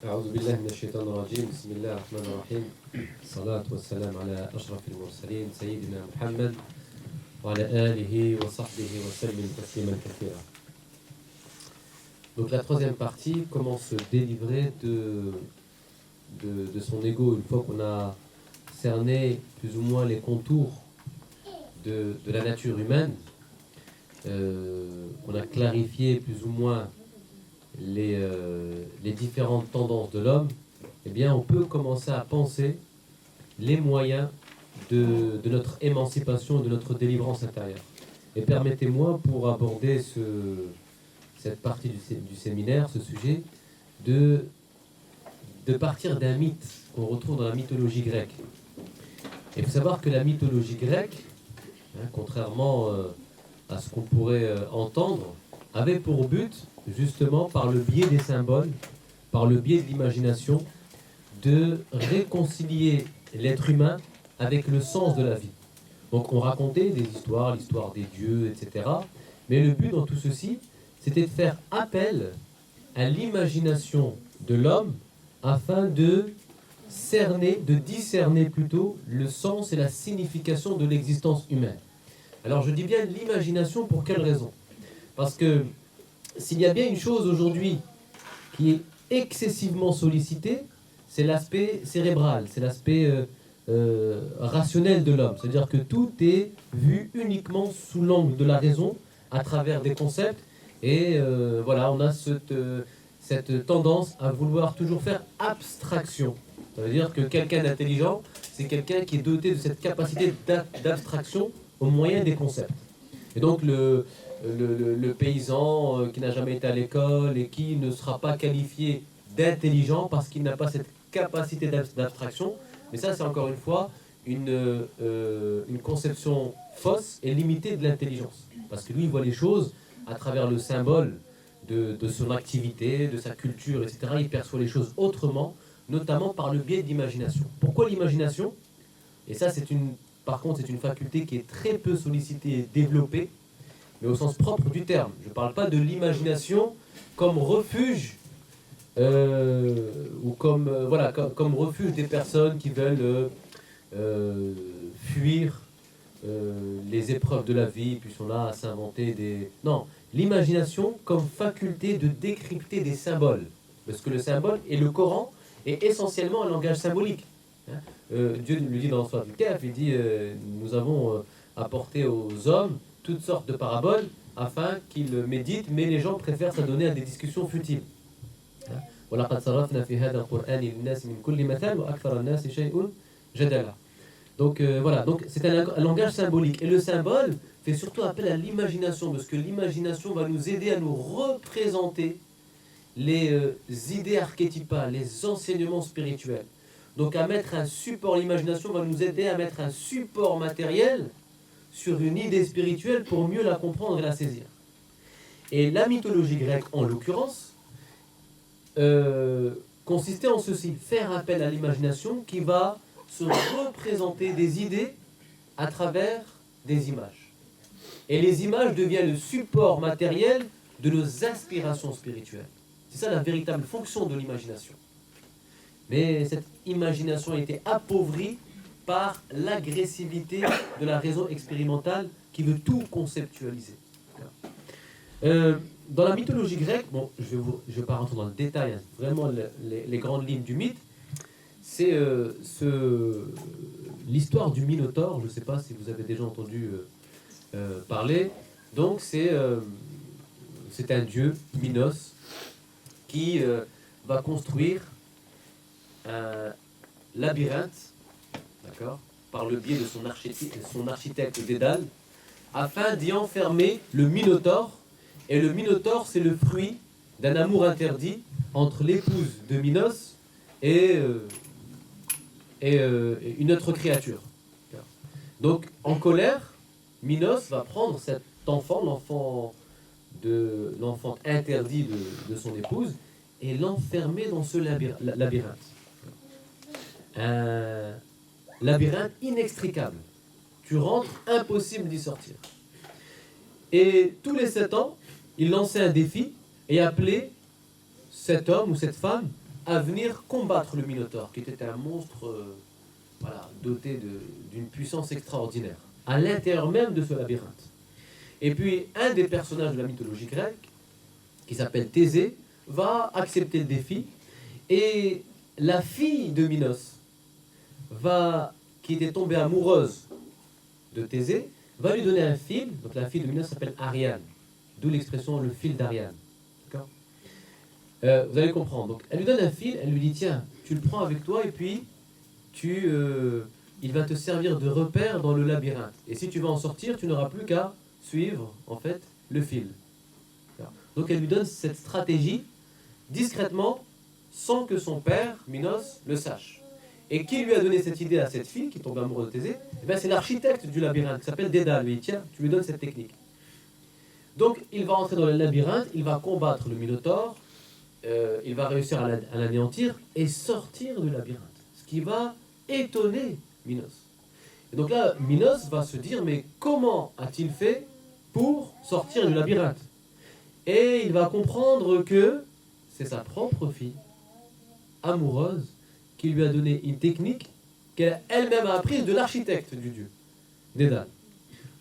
أعوذ بالله من الشيطان الرجيم بسم الله الرحمن الرحيم الصلاة والسلام على أشرف المرسلين سيدنا محمد وعلى آله وصحبه وسلم تسليما كثيرا. Donc la troisième partie, comment se délivrer de son ego une fois qu'on a cerné plus ou moins les contours de la nature humaine, qu'on a clarifié plus ou moins les différentes tendances de l'homme, eh bien on peut commencer à penser les moyens de notre émancipation, de notre délivrance intérieure. Et permettez-moi, pour aborder cette partie du séminaire, ce sujet, de partir d'un mythe qu'on retrouve dans la mythologie grecque. Et il faut savoir que la mythologie grecque, contrairement à ce qu'on pourrait entendre, avait pour but, justement, par le biais des symboles, par le biais de l'imagination, de réconcilier l'être humain avec le sens de la vie. Donc on racontait des histoires, l'histoire des dieux, etc. Mais le but dans tout ceci, c'était de faire appel à l'imagination de l'homme afin de discerner plutôt le sens et la signification de l'existence humaine. Alors je dis bien l'imagination, pour quelle raison? Parce que s'il y a bien une chose aujourd'hui qui est excessivement sollicitée, c'est l'aspect cérébral, c'est l'aspect rationnel de l'homme. C'est-à-dire que tout est vu uniquement sous l'angle de la raison, à travers des concepts. Et voilà, on a cette tendance à vouloir toujours faire abstraction. Ça veut dire que quelqu'un d'intelligent, c'est quelqu'un qui est doté de cette capacité d'abstraction au moyen des concepts. Et donc le paysan qui n'a jamais été à l'école et qui ne sera pas qualifié d'intelligent parce qu'il n'a pas cette capacité d'abstraction, mais ça c'est encore une fois une conception fausse et limitée de l'intelligence. Parce que lui il voit les choses à travers le symbole de son activité, de sa culture, etc. Il perçoit les choses autrement, notamment par le biais de l'imagination. Pourquoi l'imagination? Et ça par contre c'est une faculté qui est très peu sollicitée et développée, mais au sens propre du terme. Je ne parle pas de l'imagination comme refuge, ou comme refuge des personnes qui veulent fuir les épreuves de la vie, puis sont là à s'inventer des... Non, l'imagination comme faculté de décrypter des symboles. Parce que le symbole et le Coran est essentiellement un langage symbolique. Dieu lui dit dans le Sourate Al-Kahf, il dit nous avons apporté aux hommes toutes sortes de paraboles afin qu'ils méditent, mais les gens préfèrent s'adonner à des discussions futiles. Donc voilà, donc c'est un langage symbolique. Et le symbole fait surtout appel à l'imagination, parce que l'imagination va nous aider à nous représenter les idées archétypales, les enseignements spirituels. Donc à mettre un support, l'imagination va nous aider à mettre un support matériel sur une idée spirituelle pour mieux la comprendre et la saisir. Et la mythologie grecque, en l'occurrence, consistait en ceci, faire appel à l'imagination qui va se représenter des idées à travers des images. Et les images deviennent le support matériel de nos aspirations spirituelles. C'est ça la véritable fonction de l'imagination. Mais cette imagination a été appauvrie par l'agressivité de la raison expérimentale qui veut tout conceptualiser. Dans la mythologie grecque, bon, je ne vais pas rentrer dans le détail, hein, vraiment les grandes lignes du mythe, c'est l'histoire du Minotaure. Je ne sais pas si vous avez déjà entendu parler. Donc c'est un dieu, Minos, qui va construire un labyrinthe, d'accord, par le biais de son architecte Dédale, afin d'y enfermer le Minotaure. Et le Minotaure, c'est le fruit d'un amour interdit entre l'épouse de Minos et une autre créature. Donc, en colère, Minos va prendre cet enfant, l'enfant interdit de son épouse, et l'enfermer dans ce labyrinthe. Un labyrinthe inextricable. Tu rentres, impossible d'y sortir. Et tous les 7 ans, il lançait un défi et appelait cet homme ou cette femme à venir combattre le Minotaure, qui était un monstre doté d'une puissance extraordinaire, à l'intérieur même de ce labyrinthe. Et puis, un des personnages de la mythologie grecque, qui s'appelle Thésée, va accepter le défi, et la fille de Minos, qui était tombée amoureuse de Thésée, va lui donner un fil. Donc la fille de Minos s'appelle Ariane, d'où l'expression le fil d'Ariane. D'accord. Vous allez comprendre. Donc elle lui donne un fil, elle lui dit tiens, tu le prends avec toi et puis il va te servir de repère dans le labyrinthe. Et si tu veux en sortir, tu n'auras plus qu'à suivre en fait le fil. Donc elle lui donne cette stratégie discrètement, sans que son père, Minos, le sache. Et qui lui a donné cette idée à cette fille qui tombe amoureuse de Thésée? C'est l'architecte du labyrinthe, qui s'appelle Dédale. Lui, tiens, tu lui donnes cette technique. Donc il va entrer dans le labyrinthe, il va combattre le Minotaure, il va réussir à l'anéantir et sortir du labyrinthe. Ce qui va étonner Minos. Et donc là, Minos va se dire, mais comment a-t-il fait pour sortir du labyrinthe? Et il va comprendre que c'est sa propre fille, amoureuse, qui lui a donné une technique qu'elle elle-même a apprise de l'architecte du dieu, Dédale.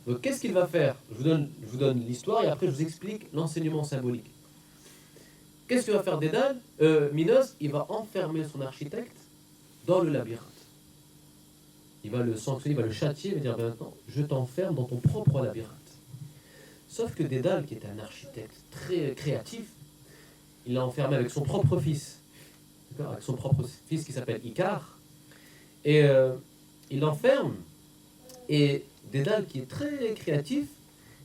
Donc qu'est-ce qu'il va faire? Je vous donne l'histoire et après je vous explique l'enseignement symbolique. Qu'est-ce que va faire Dédale? Minos, il va enfermer son architecte dans le labyrinthe. Il va le sanctionner, il va le châtier, il va dire maintenant, je t'enferme dans ton propre labyrinthe. Sauf que Dédale, qui est un architecte très créatif, il l'a enfermé avec son propre fils. Avec son propre fils qui s'appelle Icare. Et il l'enferme. Et Dédale, qui est très créatif,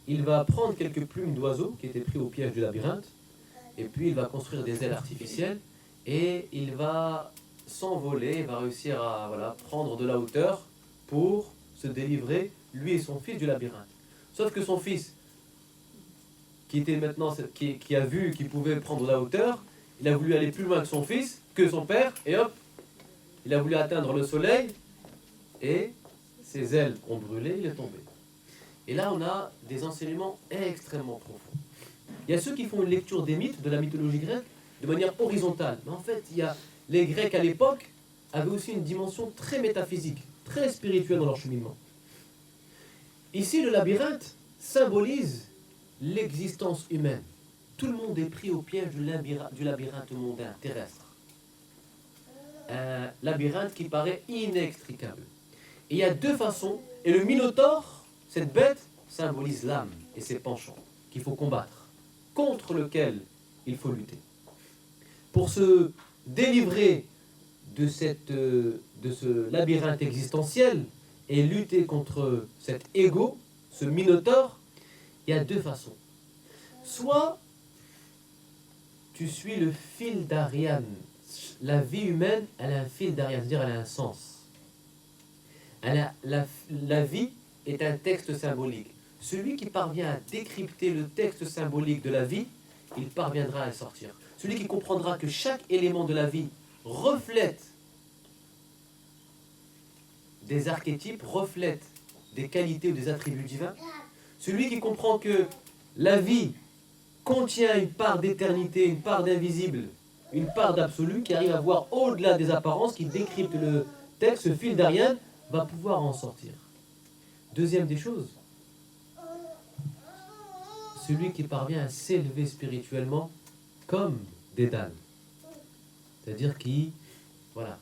il va prendre quelques plumes d'oiseaux qui étaient pris au piège du labyrinthe. Et puis il va construire des ailes artificielles. Et il va s'envoler, il va réussir à prendre de la hauteur pour se délivrer, lui et son fils, du labyrinthe. Sauf que son fils, qui a vu qu'il pouvait prendre de la hauteur, il a voulu aller plus loin que son fils, que son père, et hop, il a voulu atteindre le soleil, et ses ailes ont brûlé, il est tombé. Et là, on a des enseignements extrêmement profonds. Il y a ceux qui font une lecture des mythes, de la mythologie grecque, de manière horizontale. Mais en fait, les Grecs à l'époque avaient aussi une dimension très métaphysique, très spirituelle dans leur cheminement. Ici, le labyrinthe symbolise l'existence humaine. Tout le monde est pris au piège du labyrinthe mondain, terrestre. Un labyrinthe qui paraît inextricable. Et il y a deux façons, et le Minotaure, cette bête, symbolise l'âme et ses penchants qu'il faut combattre, contre lequel il faut lutter. Pour se délivrer de ce labyrinthe existentiel et lutter contre cet ego, ce Minotaure, il y a deux façons. Soit tu suis le fil d'Ariane. La vie humaine, elle a un fil d'Ariane, c'est-à-dire elle a un sens. La vie est un texte symbolique. Celui qui parvient à décrypter le texte symbolique de la vie, il parviendra à le sortir. Celui qui comprendra que chaque élément de la vie reflète des archétypes, reflète des qualités ou des attributs divins. Celui qui comprend que la vie contient une part d'éternité, une part d'invisible, une part d'absolu, qui arrive à voir au-delà des apparences, qui décrypte le texte, ce fil d'Ariane, va pouvoir en sortir. Deuxième des choses, celui qui parvient à s'élever spirituellement comme Dédale. C'est-à-dire qui va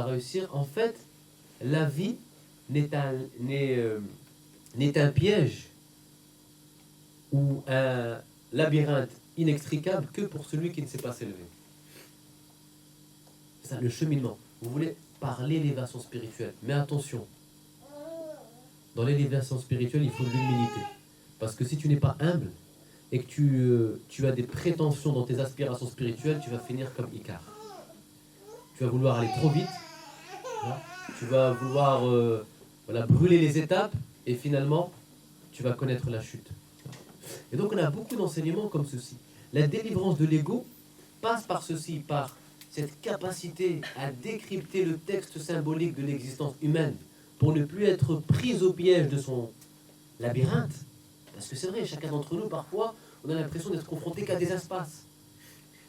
réussir. En fait, la vie n'est un piège ou un labyrinthe inextricable que pour celui qui ne sait pas s'élever. C'est ça, le cheminement. Vous voulez par l'élévation spirituelle. Mais attention, dans l'élévation spirituelle, il faut de l'humilité. Parce que si tu n'es pas humble et que tu as des prétentions dans tes aspirations spirituelles, tu vas finir comme Icare. Tu vas vouloir aller trop vite, tu vas vouloir brûler les étapes et finalement, tu vas connaître la chute. Et donc on a beaucoup d'enseignements comme ceci. La délivrance de l'ego passe par ceci, par cette capacité à décrypter le texte symbolique de l'existence humaine pour ne plus être pris au piège de son labyrinthe. Parce que c'est vrai, chacun d'entre nous, parfois, on a l'impression d'être confronté qu'à des espaces.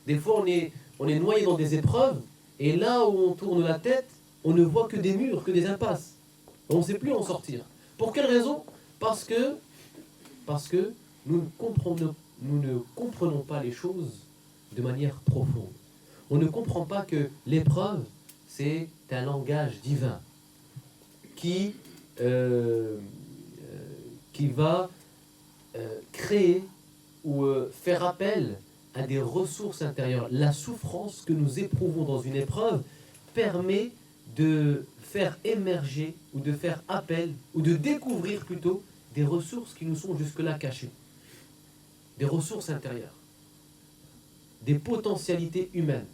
Des fois, on est on est noyé dans des épreuves, et là où on tourne la tête, on ne voit que des murs, que des impasses. On ne sait plus en sortir. Pour quelle raison? Parce que nous ne comprenons pas les choses de manière profonde. On ne comprend pas que l'épreuve, c'est un langage divin qui va créer ou faire appel à des ressources intérieures. La souffrance que nous éprouvons dans une épreuve permet de faire émerger ou de faire appel ou de découvrir plutôt des ressources qui nous sont jusque-là cachées. Des ressources intérieures. Des potentialités humaines.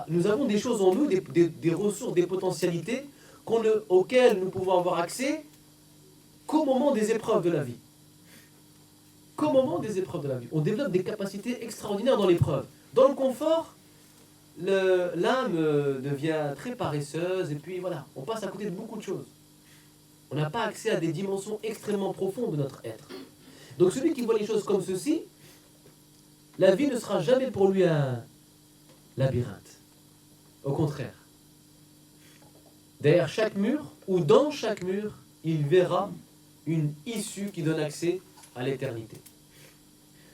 Nous avons des choses en nous, des ressources, des potentialités auxquelles nous pouvons avoir accès qu'au moment des épreuves de la vie. Qu'au moment des épreuves de la vie. On développe des capacités extraordinaires dans l'épreuve. Dans le confort, l'âme devient très paresseuse et puis voilà, on passe à côté de beaucoup de choses. On n'a pas accès à des dimensions extrêmement profondes de notre être. Donc celui qui voit les choses comme ceci, la vie ne sera jamais pour lui un labyrinthe. Au contraire. Derrière chaque mur, ou dans chaque mur, il verra une issue qui donne accès à l'éternité.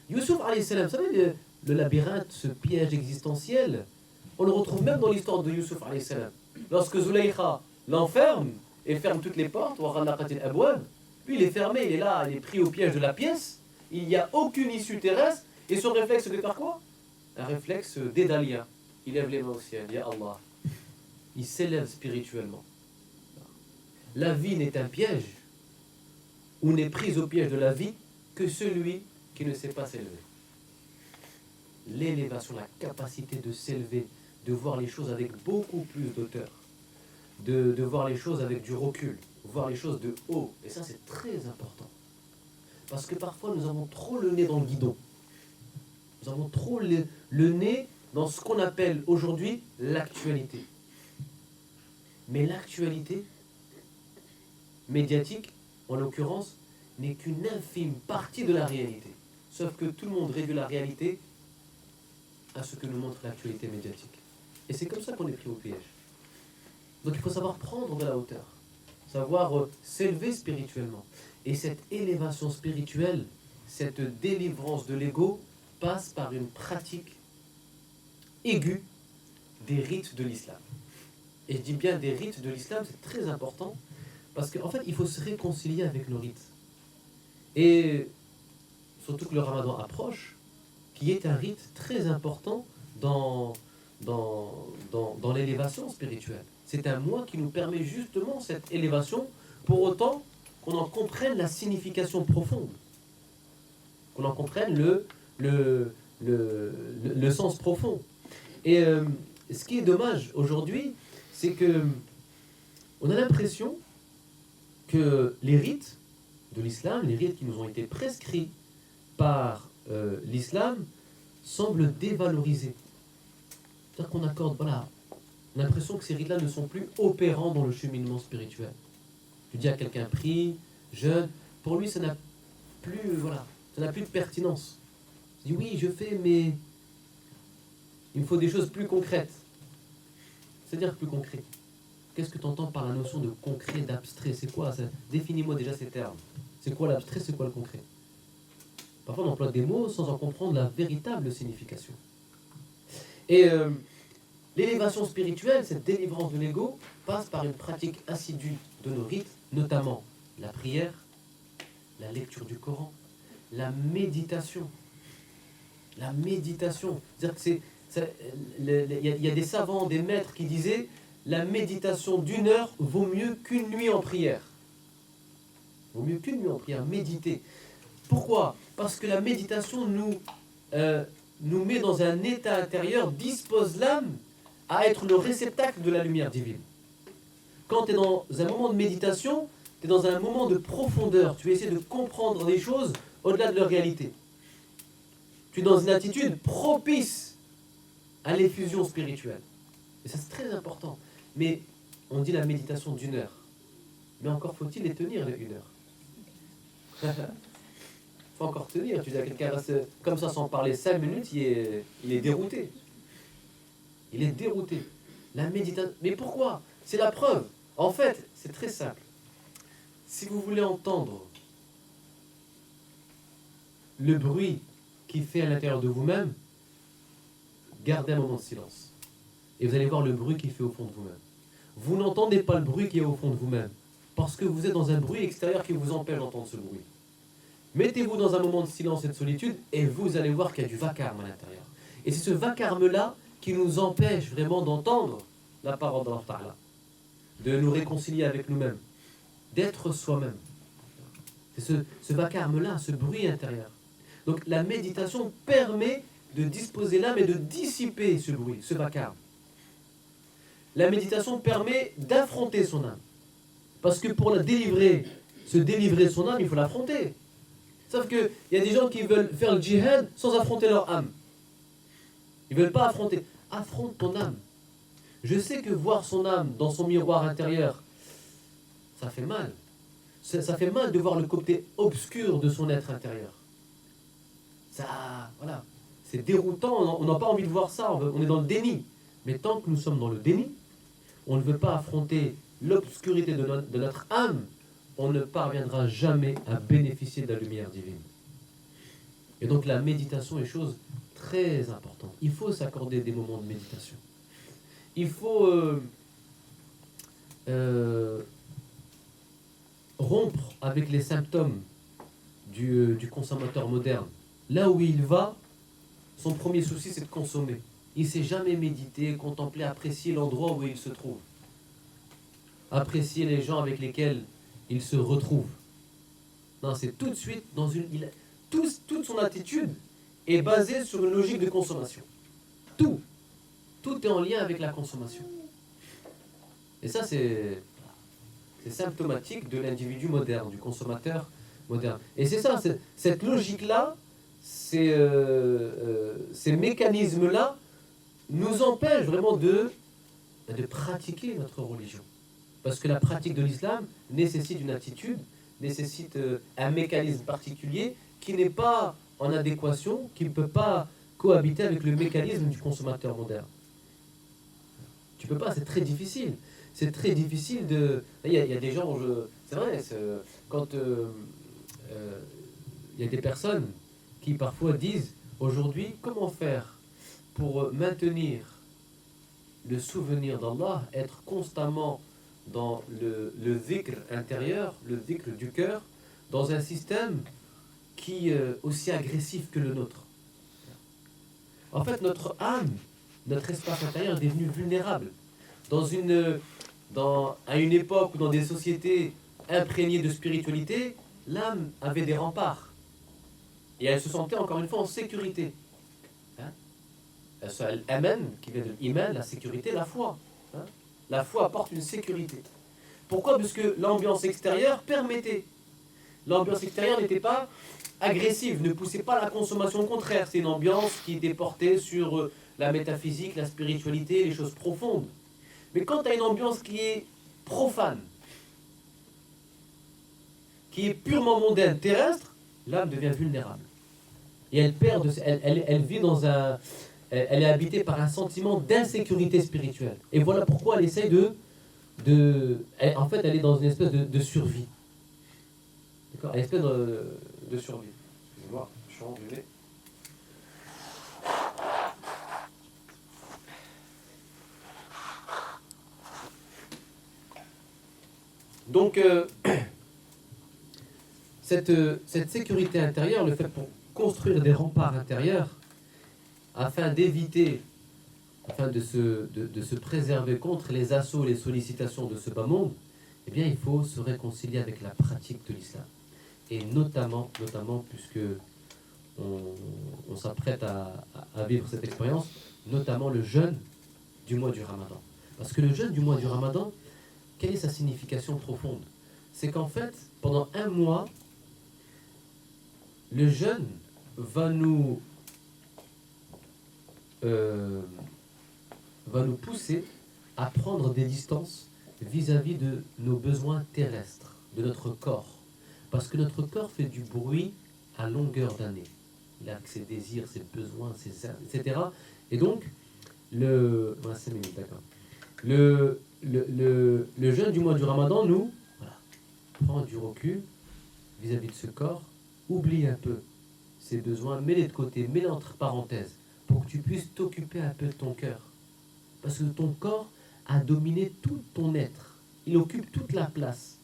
Youssouf alayhi salam, vous savez, le labyrinthe, ce piège existentiel, on le retrouve même dans l'histoire de Youssouf alayhi salam. Lorsque Zulaykha l'enferme et ferme toutes les portes, puis il est fermé, il est là, il est pris au piège de la pièce, il n'y a aucune issue terrestre, et son réflexe de faire quoi? Un réflexe d'Edalia. Il lève les mains au ciel, Ya Allah. Il s'élève spirituellement. La vie n'est un piège, ou n'est prise au piège de la vie, que celui qui ne sait pas s'élever. L'élévation, la capacité de s'élever, de voir les choses avec beaucoup plus d'auteur, de voir les choses avec du recul, voir les choses de haut. Et ça, c'est très important. Parce que parfois, nous avons trop le nez dans le guidon. Nous avons trop le nez dans ce qu'on appelle aujourd'hui l'actualité. Mais l'actualité médiatique, en l'occurrence, n'est qu'une infime partie de la réalité. Sauf que tout le monde réduit la réalité à ce que nous montre l'actualité médiatique. Et c'est comme ça qu'on est pris au piège. Donc il faut savoir prendre de la hauteur, savoir s'élever spirituellement. Et cette élévation spirituelle, cette délivrance de l'ego, passe par une pratique aiguë des rites de l'islam. Et je dis bien des rites de l'islam, c'est très important, parce qu'en fait, il faut se réconcilier avec nos rites. Et surtout que le ramadan approche, qui est un rite très important dans l'élévation spirituelle. C'est un mois qui nous permet justement cette élévation, pour autant qu'on en comprenne la signification profonde, qu'on en comprenne le sens profond. Et ce qui est dommage aujourd'hui, c'est que on a l'impression que les rites de l'islam, les rites qui nous ont été prescrits par l'islam, semblent dévalorisés. C'est-à-dire qu'on accorde, voilà, on a l'impression que ces rites-là ne sont plus opérants dans le cheminement spirituel. Tu dis à quelqu'un prie, jeûne, pour lui ça n'a plus, ça n'a plus de pertinence. Il dit oui, je fais, mais il me faut des choses plus concrètes. C'est-à-dire plus concret. Qu'est-ce que tu entends par la notion de concret, d'abstrait? C'est quoi ça? Définis-moi déjà ces termes. C'est quoi l'abstrait, c'est quoi le concret? Parfois on emploie des mots sans en comprendre la véritable signification. Et l'élévation spirituelle, cette délivrance de l'ego, passe par une pratique assidue de nos rites, notamment la prière, la lecture du Coran, la méditation. La méditation. C'est-à-dire que il y a des savants, des maîtres qui disaient la méditation d'1 heure vaut mieux qu'une nuit en prière. Vaut mieux qu'une nuit en prière, méditer. Pourquoi? Parce que la méditation nous met dans un état intérieur, dispose l'âme à être le réceptacle de la lumière divine. Quand tu es dans un moment de méditation, tu es dans un moment de profondeur. Tu essaies de comprendre les choses au-delà de leur réalité. Tu es dans une attitude propice à l'effusion spirituelle. Et ça, c'est très important. Mais on dit la méditation d'1 heure. Mais encore faut-il les tenir, les 1 heure. Faut encore tenir. Tu dis à quelqu'un, reste comme ça sans parler 5 minutes, il est dérouté. Il est dérouté. La méditation. Mais pourquoi? C'est la preuve. En fait, c'est très simple. Si vous voulez entendre le bruit qui fait à l'intérieur de vous-même, gardez un moment de silence. Et vous allez voir le bruit qui fait au fond de vous-même. Vous n'entendez pas le bruit qui est au fond de vous-même, parce que vous êtes dans un bruit extérieur qui vous empêche d'entendre ce bruit. Mettez-vous dans un moment de silence et de solitude, et vous allez voir qu'il y a du vacarme à l'intérieur. Et c'est ce vacarme-là qui nous empêche vraiment d'entendre la parole d'Allah Ta'ala, de nous réconcilier avec nous-mêmes, d'être soi-même. C'est ce vacarme-là, ce bruit intérieur. Donc la méditation permet de disposer l'âme et de dissiper ce bruit, ce vacarme. La méditation permet d'affronter son âme. Parce que pour la délivrer, se délivrer de son âme, il faut l'affronter. Sauf qu'il y a des gens qui veulent faire le djihad sans affronter leur âme. Ils ne veulent pas affronter. Affronte ton âme. Je sais que voir son âme dans son miroir intérieur, ça fait mal. Ça fait mal de voir le côté obscur de son être intérieur. Ça, voilà. C'est déroutant, on n'a pas envie de voir ça, on est dans le déni. Mais tant que nous sommes dans le déni, on ne veut pas affronter l'obscurité de notre âme, on ne parviendra jamais à bénéficier de la lumière divine. Et donc la méditation est chose très importante. Il faut s'accorder des moments de méditation. Il faut rompre avec les symptômes du consommateur moderne. Là où il va, son premier souci c'est de consommer. Il ne sait jamais méditer, contempler, apprécier l'endroit où il se trouve. Apprécier les gens avec lesquels il se retrouve. Non, c'est tout de suite dans une... toute son attitude est basée sur une logique de consommation. Tout est en lien avec la consommation. Et ça, c'est symptomatique de l'individu moderne, du consommateur moderne. Et c'est ça, cette logique-là, ces mécanismes-là, nous empêchent vraiment de pratiquer notre religion. Parce que la pratique de l'islam nécessite une attitude, nécessite un mécanisme particulier qui n'est pas en adéquation, qui ne peut pas cohabiter avec le mécanisme du consommateur moderne. Tu peux pas, c'est très difficile. C'est très difficile de... Il y a des gens, c'est vrai, quand il y a des personnes qui parfois disent, aujourd'hui, comment faire pour maintenir le souvenir d'Allah, être constamment dans le dhikr intérieur, le dhikr du cœur, dans un système qui est aussi agressif que le nôtre. En fait, notre âme, notre espace intérieur est devenu vulnérable. À une époque ou dans des sociétés imprégnées de spiritualité, l'âme avait des remparts. Et elle se sentait encore une fois en sécurité. Al-Aman, qui vient de Iman, la sécurité, la foi. La foi apporte une sécurité. Pourquoi? Parce que l'ambiance extérieure permettait. L'ambiance extérieure n'était pas agressive, ne poussait pas à la consommation. Au contraire, c'est une ambiance qui était portée sur la métaphysique, la spiritualité, les choses profondes. Mais quand tu as une ambiance qui est profane, qui est purement mondaine, terrestre, l'âme devient vulnérable. Et elle perd, elle vit dans un... Elle est habitée par un sentiment d'insécurité spirituelle. Et voilà pourquoi elle essaye en fait, elle est dans une espèce de survie. D'accord? Elle est une espèce de survie. Excusez-moi, je suis enrhumé. Donc, cette sécurité intérieure, le fait pour construire des remparts intérieurs, afin d'éviter, afin de se préserver contre les assauts et les sollicitations de ce bas monde, eh bien, il faut se réconcilier avec la pratique de l'islam. Et notamment puisque on s'apprête à vivre cette expérience, notamment le jeûne du mois du Ramadan. Parce que le jeûne du mois du Ramadan, quelle est sa signification profonde? C'est qu'en fait, pendant un mois, le jeûne va nous pousser à prendre des distances vis-à-vis de nos besoins terrestres, de notre corps. Parce que notre corps fait du bruit à longueur d'année. Il a ses désirs, ses besoins, etc. Et donc, Ouais, 5 minutes, d'accord. Le jeûne du mois du Ramadan, nous, voilà, prend du recul vis-à-vis de ce corps, oublie un peu ses besoins, mets-les de côté, mets-les entre parenthèses, pour que tu puisses t'occuper un peu de ton cœur. Parce que ton corps a dominé tout ton être. Il occupe toute la place.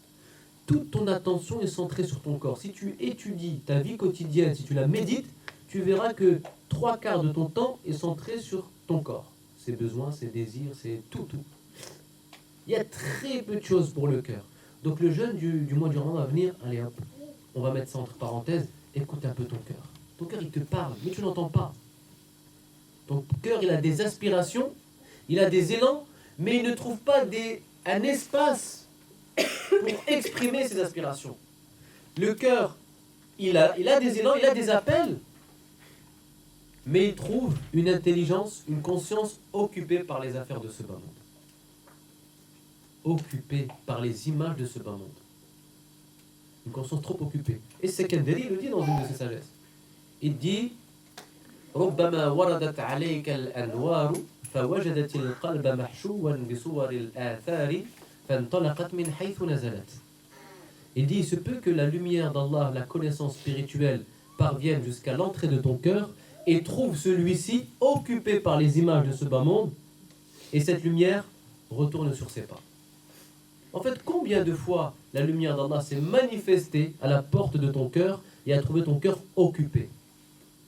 Toute ton attention est centrée sur ton corps. Si tu étudies ta vie quotidienne, si tu la médites, tu verras que 3/4 de ton temps est centré sur ton corps. Ses besoins, ses désirs, c'est tout. Il y a très peu de choses pour le cœur. Donc le jeûne du mois du Ramadan va venir, allez hop, on va mettre ça entre parenthèses, écoute un peu ton cœur. Ton cœur, il te parle, mais tu n'entends pas. Ton cœur, il a des aspirations, il a des élans, mais il ne trouve pas un espace pour exprimer ses aspirations. Le cœur, il a des élans, il a des appels, mais il trouve une intelligence, une conscience occupée par les affaires de ce bas monde. Occupée par les images de ce bas monde. Une conscience trop occupée. Et Sekandari le dit dans une de ses sagesses. Il dit ربما وردت عليك الأنوار فوجدت القلب محشوا بصور الآثار فانطلقت من حيث نزلت. Il dit, il se peut que la lumière d'Allah, la connaissance spirituelle, parvienne jusqu'à l'entrée de ton cœur et trouve celui-ci occupé par les images de ce bas monde, et cette lumière retourne sur ses pas. En fait, combien de fois la lumière d'Allah s'est manifestée à la porte de ton cœur et a trouvé ton cœur occupé?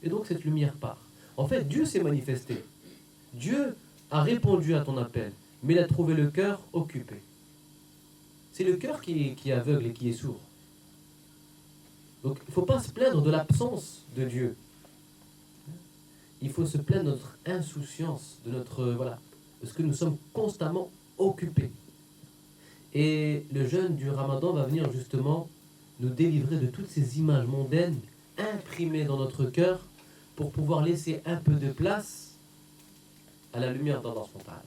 Et donc cette lumière part. En fait, Dieu s'est manifesté. Dieu a répondu à ton appel, mais il a trouvé le cœur occupé. C'est le cœur qui est aveugle et qui est sourd. Donc il ne faut pas se plaindre de l'absence de Dieu. Il faut se plaindre de notre insouciance, de ce que nous sommes constamment occupés. Et le jeûne du Ramadan va venir justement nous délivrer de toutes ces images mondaines imprimées dans notre cœur pour pouvoir laisser un peu de place à la lumière d'Allah subhanahu wa ta'ala.